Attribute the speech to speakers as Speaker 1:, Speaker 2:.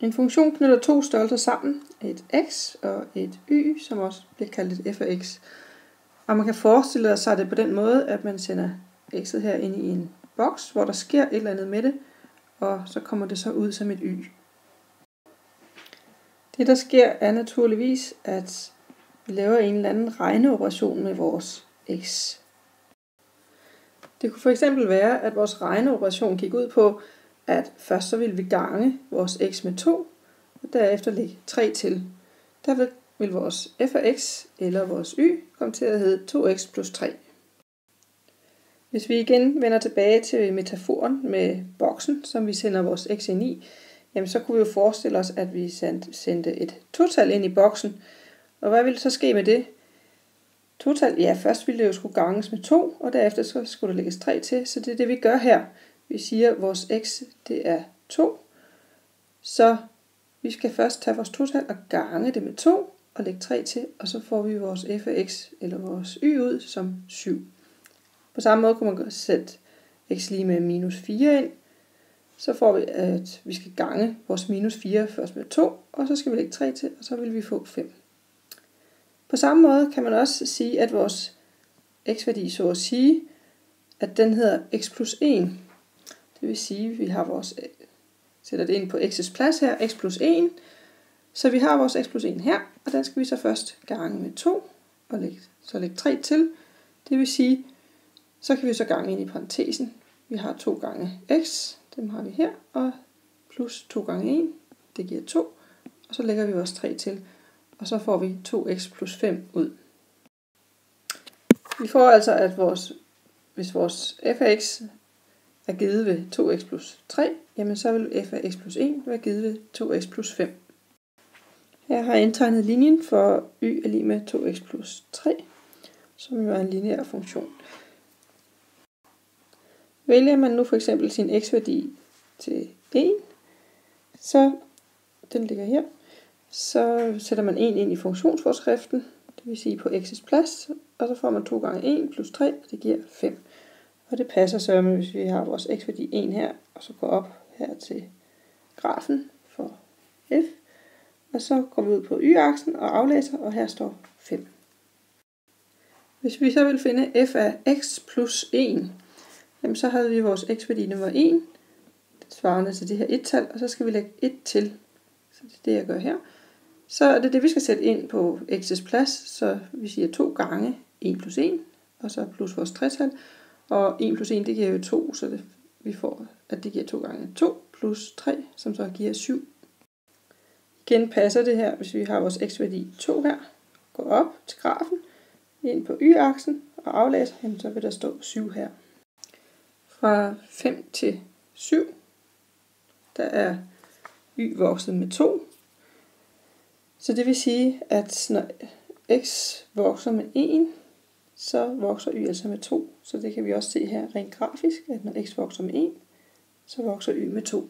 Speaker 1: En funktion knytter to størrelser sammen, et x og et y, som også bliver kaldt et f af x. Og man kan forestille sig det på den måde, at man sender x'et her ind i en boks, hvor der sker et eller andet med det, og så kommer det så ud som et y. Det der sker er naturligvis, at vi laver en eller anden regneoperation med vores x. Det kunne for eksempel være, at vores regneoperation gik ud på, at først så ville vi gange vores x med 2, og derefter lægge 3 til. Derved vil vores f af x eller vores y komme til at hedde 2x plus 3. Hvis vi igen vender tilbage til metaforen med boksen, som vi sender vores x ind i, jamen så kunne vi jo forestille os, at vi sendte et total ind i boksen. Og hvad ville så ske med det? Total, ja, først ville det jo skulle ganges med 2, og derefter så skulle der lægges 3 til, så det er det vi gør her. Vi siger, at vores x det er 2, så vi skal først tage vores total og gange det med 2, og lægge 3 til, og så får vi vores f af x eller vores y ud som 7. På samme måde kunne man sætte x lige med minus 4 ind, så får vi, at vi skal gange vores minus 4 først med 2, og så skal vi lægge 3 til, og så vil vi få 5. På samme måde kan man også sige, at vores x-værdi, så at sige, at den hedder x plus 1. Det vil sige, at vi har vores, sætter det ind på x's plads her, x plus 1. Så vi har vores x plus 1 her, og den skal vi så først gange med 2, og lægge 3 til. Det vil sige, så kan vi så gange ind i parentesen. Vi har 2 gange x, dem har vi her, og plus 2 gange 1, det giver 2. Og så lægger vi vores 3 til, og så får vi 2x plus 5 ud. Vi får altså, at hvis vores f af x er givet ved 2x plus 3, jamen så vil f af x plus 1 være givet ved 2x plus 5. Her har jeg indtegnet linjen for y er lig med 2x plus 3, som jo er en lineær funktion. Vælger man nu for eksempel sin x-værdi til 1, så den ligger her, så sætter man 1 ind i funktionsforskriften, det vil sige på x's plads, og så får man 2 gange 1 plus 3, og det giver 5. Og det passer så med, hvis vi har vores x-værdi 1 her, og så går op her til grafen for f, og så går vi ud på y-aksen og aflæser, og her står 5. Hvis vi så vil finde f af x plus 1, jamen så havde vi vores x-værdi nummer 1, svarende til det her 1-tal, og så skal vi lægge 1 til. Så det er det, jeg gør her. Så er det det, vi skal sætte ind på x's plads, så vi siger 2 gange 1 plus 1, og så plus vores 3-tal, og 1 plus 1, det giver jo 2, så vi får, at det giver 2 gange 2 plus 3, som så giver 7. Igen passer det her, hvis vi har vores x-værdi 2 her, går op til grafen, ind på y-aksen og aflæser, jamen så vil der stå 7 her. Fra 5 til 7, der er y vokset med 2. Så det vil sige, at når x vokser med 1, så vokser y altså med 2. Så det kan vi også se her rent grafisk, at når x vokser med 1, så vokser y med 2.